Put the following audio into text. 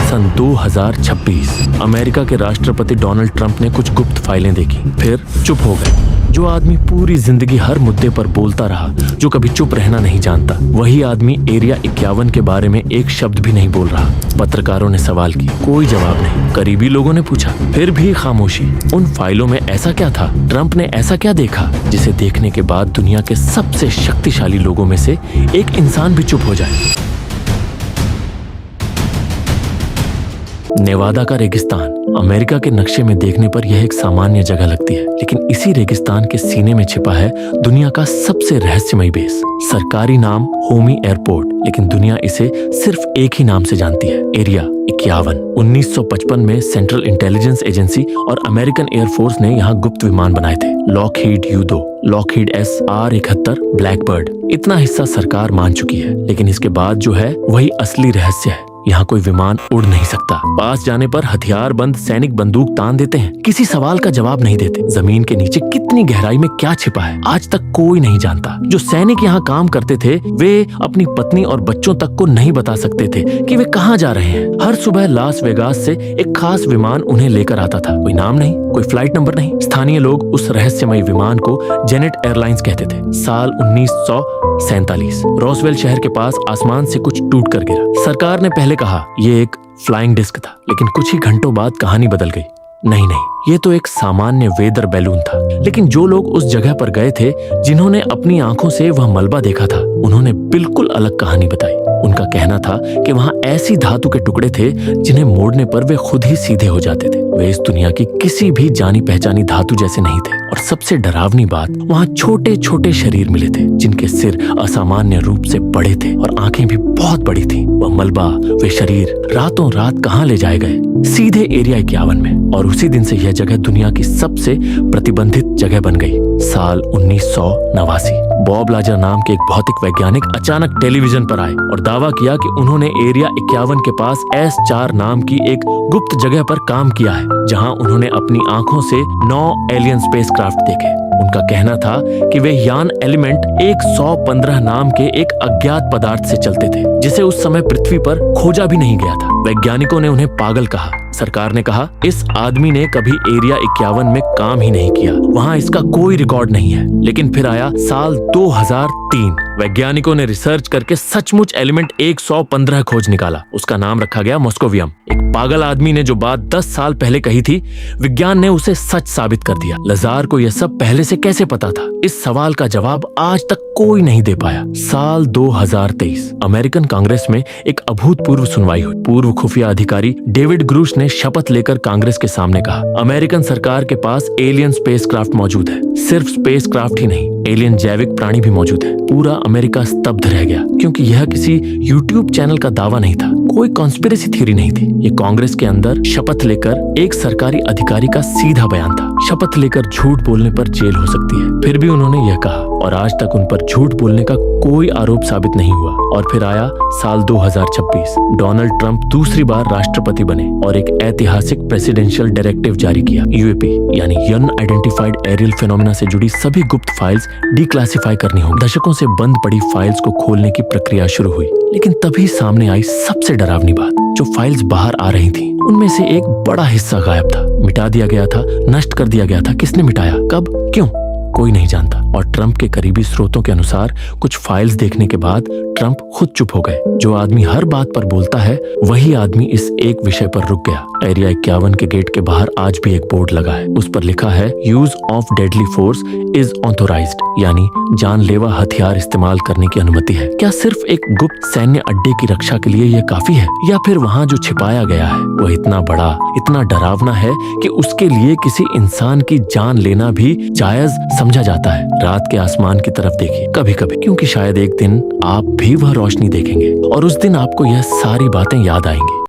सन 2026 America के राष्ट्रपति Donald Trump ने कुछ गुप्त फाइलें देखी, फिर चुप हो गए। जो आदमी पूरी जिंदगी हर मुद्दे पर बोलता रहा, जो कभी चुप रहना नहीं जानता, वही आदमी एरिया 51 के बारे में एक शब्द भी नहीं बोल रहा। पत्रकारों ने सवाल किए, कोई जवाब नहीं। करीबी लोगों ने पूछा, फिर भी खामोशी। उन फाइलों में ऐसा क्या था? ट्रंप ने ऐसा क्या देखा जिसे देखने के बाद दुनिया के सबसे शक्तिशाली लोगों में से एक इंसान भी चुप हो जाए? नेवादा का रेगिस्तान अमेरिका के नक्शे में देखने पर यह एक सामान्य जगह लगती है, लेकिन इसी रेगिस्तान के सीने में छिपा है दुनिया का सबसे रहस्यमयी बेस। सरकारी नाम होमी एयरपोर्ट, लेकिन दुनिया इसे सिर्फ एक ही नाम से जानती है, एरिया 51। 1955 में सेंट्रल इंटेलिजेंस एजेंसी और अमेरिकन एयरफोर्स ने यहाँ गुप्त विमान बनाए थे। Lockheed U-2, Lockheed SR-71, Blackbird. इतना हिस्सा सरकार मान चुकी है, लेकिन इसके बाद जो है वही असली रहस्य है। यहाँ कोई विमान उड़ नहीं सकता। पास जाने पर हथियार बंद सैनिक बंदूक तान देते हैं, किसी सवाल का जवाब नहीं देते। जमीन के नीचे कितनी गहराई में क्या छिपा है आज तक कोई नहीं जानता। जो सैनिक यहाँ काम करते थे वे अपनी पत्नी और बच्चों तक को नहीं बता सकते थे कि वे कहाँ जा रहे हैं। हर सुबह लास वेगास से एक खास विमान उन्हें लेकर आता था। कोई नाम नहीं, कोई फ्लाइट नंबर नहीं। स्थानीय लोग उस रहस्यमयी विमान को जेनेट एयरलाइंस कहते थे। साल 1947 रोसवेल शहर के पास आसमान से कुछ टूट कर गिरा। सरकार ने पहले कहा ये एक फ्लाइंग डिस्क था, लेकिन कुछ ही घंटों बाद कहानी बदल गई। नहीं, ये तो एक सामान्य वेदर बैलून था। लेकिन जो लोग उस जगह पर गए थे, जिन्होंने अपनी आंखों से वह मलबा देखा था, उन्होंने बिल्कुल अलग कहानी बताई। उनका कहना था कि वहाँ ऐसी धातु के टुकड़े थे जिन्हें मोड़ने पर वे खुद ही सीधे हो जाते थे। वे इस दुनिया की किसी भी जानी पहचानी धातु जैसे नहीं थे। और सबसे डरावनी बात, वहाँ छोटे छोटे शरीर मिले थे जिनके सिर असामान्य रूप से बड़े थे और आंखें भी बहुत बड़ी थी। वह मलबा, वे शरीर रातों रात कहाँ ले जाए गए? सीधे एरिया 51 में। और उसी दिन से यह जगह दुनिया की सबसे प्रतिबंधित जगह बन गई। साल 1989 बॉब लाजर नाम के एक भौतिक वैज्ञानिक अचानक टेलीविजन पर आए और दावा किया कि उन्होंने एरिया 51 के पास S4 नाम की एक गुप्त जगह पर काम किया है, जहां उन्होंने अपनी आंखों से 9 एलियन स्पेसक्राफ्ट देखे। उनका कहना था कि वे यान एलिमेंट 115 नाम के एक अज्ञात पदार्थ से चलते थे, जिसे उस समय पृथ्वी पर खोजा भी नहीं गया था। वैज्ञानिकों ने उन्हें पागल कहा। सरकार ने कहा इस आदमी ने कभी एरिया 51 में काम ही नहीं किया, वहाँ इसका कोई रिकॉर्ड नहीं है। लेकिन फिर आया साल 2003। वैज्ञानिकों ने रिसर्च करके सचमुच एलिमेंट 115 खोज निकाला। उसका नाम रखा गया मॉस्कोवियम। एक पागल आदमी ने जो बात 10 साल पहले कही थी, विज्ञान ने उसे सच साबित कर दिया। लाजर को यह सब पहले से कैसे पता था? इस सवाल का जवाब आज तक कोई नहीं दे पाया। साल 2023 अमेरिकन कांग्रेस में एक अभूतपूर्व सुनवाई हुई। पूर्व खुफिया अधिकारी डेविड ग्रूश ने शपथ लेकर कांग्रेस के सामने कहा, अमेरिकन सरकार के पास एलियन स्पेसक्राफ्ट मौजूद है। सिर्फ स्पेसक्राफ्ट ही नहीं, एलियन जैविक प्राणी भी मौजूद है। पूरा अमेरिका स्तब्ध रह गया, क्योंकि यह किसी यूट्यूब चैनल का दावा नहीं था, कोई कॉन्स्पिरेसी थ्योरी नहीं थी। ये कांग्रेस के अंदर शपथ लेकर एक सरकारी अधिकारी का सीधा बयान था। शपथ लेकर झूठ बोलने पर जेल हो सकती है। फिर भी उन्होंने यह कहा और आज तक उन पर झूठ बोलने का कोई आरोप साबित नहीं हुआ। और फिर आया साल 2026। डोनाल्ड ट्रंप दूसरी बार राष्ट्रपति बने और एक ऐतिहासिक प्रेसिडेंशियल डायरेक्टिव जारी किया। UAP यानी अनआइडेंटिफाइड एरियल फिनोमेना से जुड़ी सभी गुप्त फाइल्स डिक्लासिफाई करनी होंगी। दशकों से बंद पड़ी फाइल्स को खोलने की प्रक्रिया शुरू हुई। लेकिन तभी सामने आई सबसे डरावनी बात। जो फाइल्स बाहर आ रही थी, उनमें से एक बड़ा हिस्सा गायब था, मिटा दिया गया था, नष्ट कर दिया गया था। किसने मिटाया, कब, क्यों, कोई नहीं जानता। और ट्रंप के करीबी स्रोतों के अनुसार कुछ फाइल्स देखने के बाद ट्रंप खुद चुप हो गए। जो आदमी हर बात पर बोलता है, वही आदमी इस एक विषय पर रुक गया। एरिया 51 के गेट के बाहर आज भी एक बोर्ड लगा है। उस पर लिखा है, use of deadly force is authorised, यानी जानलेवा हथियार इस्तेमाल करने की अनुमति है। क्या सिर्फ एक गुप्त सैन्य अड्डे की रक्षा के लिए यह काफी है, या फिर वहाँ जो छिपाया गया है वह इतना बड़ा, इतना डरावना है कि उसके लिए किसी इंसान की जान लेना भी जायज समझा जाता है? रात के आसमान की तरफ देखिए कभी कभी, क्योंकि शायद एक दिन आप भी वह रोशनी देखेंगे और उस दिन आपको यह सारी बातें याद आएंगी।